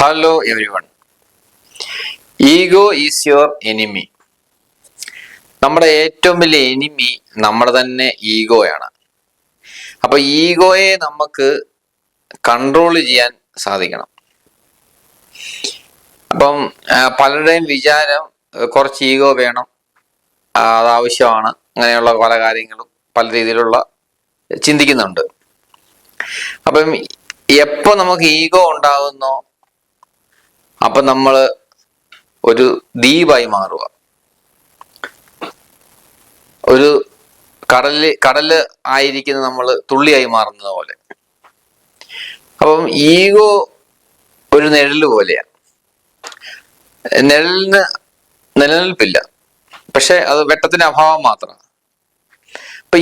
Hello every one. Ego is your enemy. നമ്മുടെ ഏറ്റവും വലിയ എനിമി നമ്മുടെ തന്നെ ഈഗോയാണ്. അപ്പൊ ഈഗോയെ നമുക്ക് കൺട്രോൾ ചെയ്യാൻ സാധിക്കണം. അപ്പം പലരുടെയും വിചാരം കുറച്ച് ഈഗോ വേണം, അതാവശ്യമാണ്, അങ്ങനെയുള്ള പല കാര്യങ്ങളും പല രീതിയിലുള്ള ചിന്തിക്കുന്നുണ്ട്. അപ്പം എപ്പോ നമുക്ക് ഈഗോ ഉണ്ടാകുന്നോ അപ്പൊ നമ്മള് ഒരു ദ്വീപായി മാറുക. ഒരു കടല് ആയിരിക്കുന്ന നമ്മൾ തുള്ളിയായി മാറുന്നത് പോലെ. അപ്പം ഈഗോ ഒരു നിഴല് പോലെയാണ്. നിഴലിന് നിലനിൽപ്പില്ല, പക്ഷെ അത് വെട്ടത്തിന്റെ അഭാവം മാത്രമാണ്. അപ്പൊ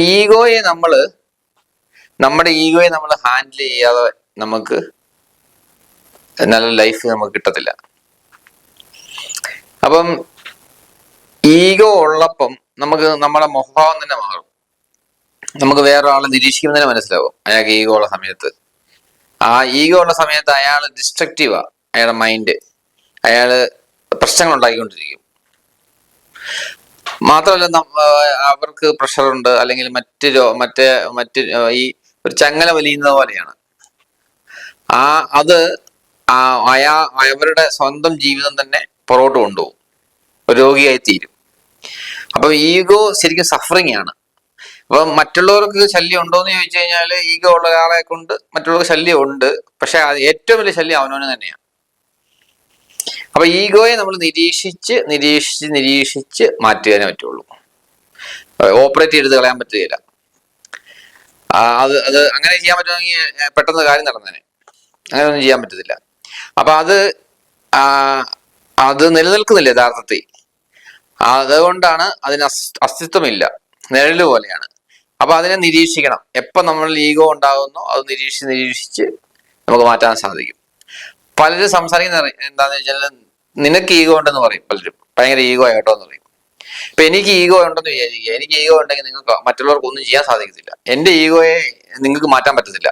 നമ്മുടെ ഈഗോയെ നമ്മൾ ഹാൻഡിൽ ചെയ്യാതെ നമുക്ക് നല്ല ലൈഫ് നമുക്ക് കിട്ടത്തില്ല. അപ്പം ഈഗോ ഉള്ളപ്പം നമുക്ക് നമ്മുടെ മുഖഭാവം തന്നെ മാറും. നമുക്ക് വേറൊരാളെ നിരീക്ഷിക്കുമ്പോൾ തന്നെ മനസ്സിലാവും അയാൾക്ക് ഈഗോ ഉള്ള സമയത്ത്. ആ ഈഗോ ഉള്ള സമയത്ത് അയാൾ ഡിസ്ട്രക്റ്റീവാ, അയാളുടെ മൈൻഡ്. അയാള് പ്രശ്നങ്ങൾ ഉണ്ടാക്കിക്കൊണ്ടിരിക്കും. മാത്രമല്ല അവർക്ക് പ്രഷറുണ്ട്, അല്ലെങ്കിൽ മറ്റ് ഈ ഒരു ചങ്ങല വലിയുന്ന പോലെയാണ്. അത് അവരുടെ സ്വന്തം ജീവിതം തന്നെ പുറകോട്ട് കൊണ്ടുപോകും, രോഗിയായി തീരും. അപ്പൊ ഈഗോ ശരിക്കും സഫറിങ് ആണ്. അപ്പൊ മറ്റുള്ളവർക്ക് ശല്യം ഉണ്ടോ എന്ന് ചോദിച്ചു കഴിഞ്ഞാൽ ഈഗോ ഉള്ള ഒരാളെ കൊണ്ട് മറ്റുള്ളവർക്ക് ശല്യം ഉണ്ട്, പക്ഷെ ഏറ്റവും വലിയ ശല്യം അവനവന് തന്നെയാണ്. അപ്പൊ ഈഗോയെ നമ്മൾ നിരീക്ഷിച്ച് മാറ്റുവാനേ പറ്റുള്ളൂ. ഓപ്പറേറ്റ് ചെയ്ത് കളയാൻ പറ്റുകയില്ല. അത് അങ്ങനെ ചെയ്യാൻ പറ്റുമെങ്കിൽ പെട്ടെന്ന് കാര്യം നടന്നേനെ. അങ്ങനെ ഒന്നും ചെയ്യാൻ പറ്റത്തില്ല. അപ്പൊ അത് നിലനിൽക്കുന്നില്ല യഥാർത്ഥത്തിൽ. അതുകൊണ്ടാണ് അതിന് അസ്തിത്വമില്ല, നിഴല് പോലെയാണ്. അപ്പൊ അതിനെ നിരീക്ഷിക്കണം. എപ്പൊ നമ്മൾ ഈഗോ ഉണ്ടാകുന്നോ അത് നിരീക്ഷിച്ച് നമുക്ക് മാറ്റാൻ സാധിക്കും. പലരും സംസാരിക്കുന്ന എന്താന്ന് വെച്ചാൽ, നിനക്ക് ഈഗോ ഉണ്ടെന്ന് പറയും പലരും. ഭയങ്കര ഈഗോ ആയിട്ടോ എന്ന് പറയും. ഇപ്പൊ എനിക്ക് ഈഗോ ഉണ്ടെന്ന് വിചാരിക്കുക. എനിക്ക് ഈഗോ ഉണ്ടെങ്കിൽ നിങ്ങൾക്ക് മറ്റുള്ളവർക്ക് ഒന്നും ചെയ്യാൻ സാധിക്കത്തില്ല. എന്റെ ഈഗോയെ നിങ്ങൾക്ക് മാറ്റാൻ പറ്റത്തില്ല.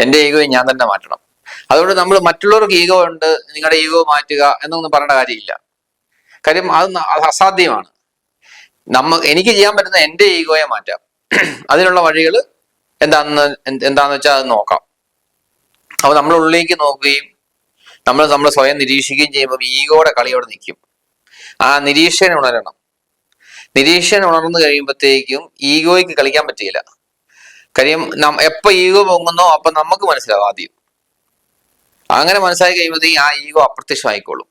എന്റെ ഈഗോയെ ഞാൻ തന്നെ മാറ്റണം. അതുകൊണ്ട് നമ്മൾ മറ്റുള്ളവർക്ക് ഈഗോ ഉണ്ട്, നിങ്ങളുടെ ഈഗോ മാറ്റുക എന്നൊന്നും പറയേണ്ട കാര്യമില്ല. കാര്യം അത് അസാധ്യമാണ്. എനിക്ക് ചെയ്യാൻ പറ്റുന്ന എന്റെ ഈഗോയെ മാറ്റാം. അതിനുള്ള വഴികൾ എന്താന്ന് വെച്ചാൽ അത് നോക്കാം. അപ്പൊ നമ്മൾ ഉള്ളിലേക്ക് നോക്കുകയും നമ്മൾ സ്വയം നിരീക്ഷിക്കുകയും ചെയ്യുമ്പോൾ ഈഗോയുടെ കളിയോടെ നിൽക്കും. ആ നിരീക്ഷകൻ ഉണരണം. നിരീക്ഷകൻ ഉണർന്നു കഴിയുമ്പോഴത്തേക്കും ഈഗോയ്ക്ക് കളിക്കാൻ പറ്റില്ല. കാര്യം എപ്പോ ഈഗോ പൊങ്ങുന്നോ അപ്പൊ നമുക്ക് മനസ്സിലാവും ആദ്യം. അങ്ങനെ മനസ്സിലാക്കി കഴിയുമ്പോഴത്തേക്കും ആ ഈഗോ അപ്രത്യക്ഷമായിക്കോളും.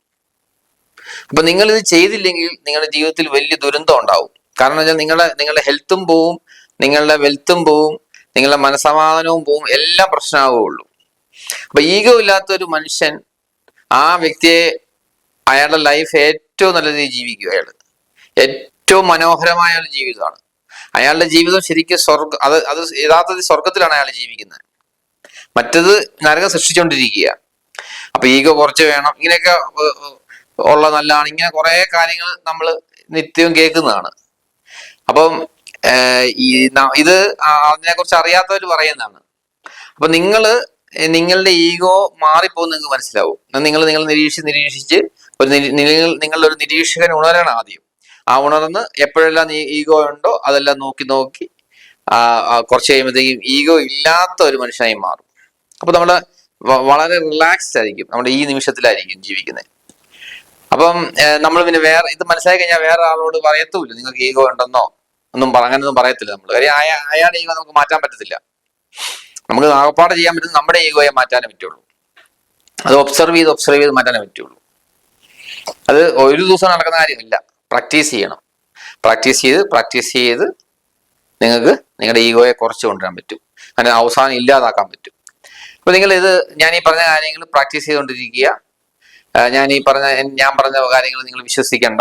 അപ്പൊ നിങ്ങൾ ഇത് ചെയ്തില്ലെങ്കിൽ നിങ്ങളുടെ ജീവിതത്തിൽ വലിയ ദുരന്തം ഉണ്ടാവും. കാരണം വെച്ചാൽ നിങ്ങളുടെ ഹെൽത്തും പോവും, നിങ്ങളുടെ വെൽത്തും പോവും, നിങ്ങളുടെ മനസമാധാനവും പോവും, എല്ലാം പ്രശ്നമാവുകയുള്ളൂ. അപ്പൊ ഈഗോ ഇല്ലാത്ത ഒരു മനുഷ്യൻ, ആ വ്യക്തിയെ അയാളുടെ ലൈഫ് ഏറ്റവും നല്ല രീതിയിൽ ജീവിക്കും. ഏറ്റവും മനോഹരമായ ഒരു ജീവിതമാണ് അയാളുടെ ജീവിതം. ശരിക്കും അത് യഥാർത്ഥത്തിൽ സ്വർഗത്തിലാണ് അയാൾ ജീവിക്കുന്നത്. മറ്റത് നരകം സൃഷ്ടിച്ചുകൊണ്ടിരിക്കുക. അപ്പൊ ഈഗോ കുറച്ച് വേണം, ഇങ്ങനെയൊക്കെ ഉള്ള നല്ലതാണ്, ഇങ്ങനെ കുറെ കാര്യങ്ങൾ നമ്മൾ നിത്യവും കേൾക്കുന്നതാണ്. അപ്പം ഇത് അതിനെ കുറിച്ച് അറിയാത്തവർ പറയുന്നതാണ്. അപ്പൊ നിങ്ങളുടെ ഈഗോ മാറിപ്പോകുന്ന നിങ്ങൾക്ക് മനസ്സിലാവും. നിങ്ങൾ നിരീക്ഷിച്ച് നിങ്ങളുടെ ഒരു നിരീക്ഷകൻ ഉണരണം ആദ്യം. ആ ഉണർന്ന് എപ്പോഴെല്ലാം ഈഗോ ഉണ്ടോ അതെല്ലാം നോക്കി കുറച്ച് കഴിയുമ്പോഴത്തേക്കും ഈഗോ ഇല്ലാത്ത ഒരു മനുഷ്യനായി മാറും. അപ്പൊ നമ്മള് വളരെ റിലാക്സ്ഡ് ആയിരിക്കും, നമ്മുടെ ഈ നിമിഷത്തിലായിരിക്കും ജീവിക്കുന്നത്. അപ്പം നമ്മൾ പിന്നെ ഇത് മനസ്സിലാക്കി കഴിഞ്ഞാൽ വേറെ ആളോട് പറയത്തുമില്ല നിങ്ങൾക്ക് ഈഗോ ഉണ്ടെന്നോ അങ്ങനെയൊന്നും പറയത്തില്ല നമ്മൾ. കാര്യം അയാളുടെ ഈഗോ നമുക്ക് മാറ്റാൻ പറ്റത്തില്ല. നമുക്ക് ആകപ്പാടെ ചെയ്യാൻ പറ്റുന്നത് നമ്മുടെ ഈഗോയെ മാറ്റാനേ പറ്റുള്ളൂ. അത് ഒബ്സർവ് ചെയ്ത് മാറ്റാനേ പറ്റുള്ളൂ. അത് ഒരു ദിവസം നടക്കുന്ന കാര്യമില്ല. പ്രാക്ടീസ് ചെയ്യണം. പ്രാക്ടീസ് ചെയ്ത് നിങ്ങൾക്ക് നിങ്ങളുടെ ഈഗോയെ കുറച്ച് കൊണ്ടുവരാൻ പറ്റും. അങ്ങനെ അവസാനം ഇല്ലാതാക്കാൻ പറ്റും. അപ്പൊ ഞാൻ ഈ പറഞ്ഞ കാര്യങ്ങൾ പ്രാക്ടീസ് ചെയ്തുകൊണ്ടിരിക്കുക. ഞാൻ പറഞ്ഞ കാര്യങ്ങൾ നിങ്ങൾ വിശ്വസിക്കണ്ട.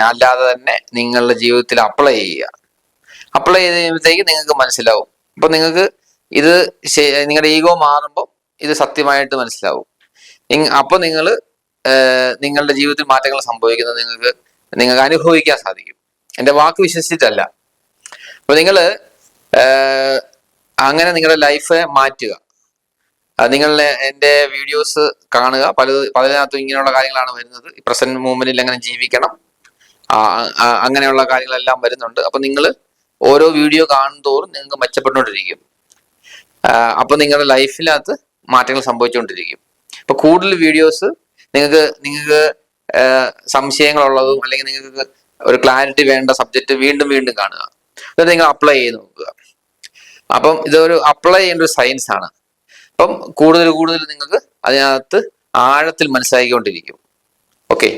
അല്ലാതെ തന്നെ നിങ്ങളുടെ ജീവിതത്തിൽ അപ്ലൈ ചെയ്യുക. അപ്ലൈ ചെയ്ത് കഴിയുമ്പോഴത്തേക്ക് നിങ്ങൾക്ക് മനസ്സിലാവും. അപ്പൊ നിങ്ങൾക്ക് ഇത് നിങ്ങളുടെ ഈഗോ മാറുമ്പോൾ ഇത് സത്യമായിട്ട് മനസ്സിലാവും. അപ്പൊ നിങ്ങളുടെ ജീവിതത്തിൽ മാറ്റങ്ങൾ സംഭവിക്കുന്നത് നിങ്ങൾക്ക് അനുഭവിക്കാൻ സാധിക്കും. എൻ്റെ വാക്ക് വിശ്വസിച്ചിട്ടല്ല. അപ്പൊ അങ്ങനെ നിങ്ങളുടെ ലൈഫ് മാറ്റുക. നിങ്ങളുടെ എൻ്റെ വീഡിയോസ് കാണുക. പലതിനകത്തും ഇങ്ങനെയുള്ള കാര്യങ്ങളാണ് വരുന്നത്. പ്രസന്റ് മൂമെന്റിൽ എങ്ങനെ ജീവിക്കണം, അങ്ങനെയുള്ള കാര്യങ്ങളെല്ലാം വരുന്നുണ്ട്. അപ്പൊ നിങ്ങൾ ഓരോ വീഡിയോ കാണുന്തോറും നിങ്ങൾക്ക് മെച്ചപ്പെട്ടുകൊണ്ടിരിക്കും. അപ്പൊ നിങ്ങളുടെ ലൈഫിനകത്ത് മാറ്റങ്ങൾ സംഭവിച്ചുകൊണ്ടിരിക്കും. ഇപ്പൊ കൂടുതൽ വീഡിയോസ് നിങ്ങൾക്ക് സംശയങ്ങളുള്ളതും അല്ലെങ്കിൽ നിങ്ങൾക്ക് ഒരു ക്ലാരിറ്റി വേണ്ട സബ്ജക്റ്റ് വീണ്ടും വീണ്ടും കാണുക, ഇത് നിങ്ങൾ അപ്ലൈ ചെയ്ത് നോക്കുക. അപ്പം ഇതൊരു അപ്ലൈ ചെയ്യേണ്ട ഒരു സയൻസ് ആണ്. അപ്പം കൂടുതൽ നിങ്ങൾക്ക് അതിനകത്ത് ആഴത്തിൽ മനസ്സിലാക്കിക്കൊണ്ടിരിക്കും. ഓക്കെ.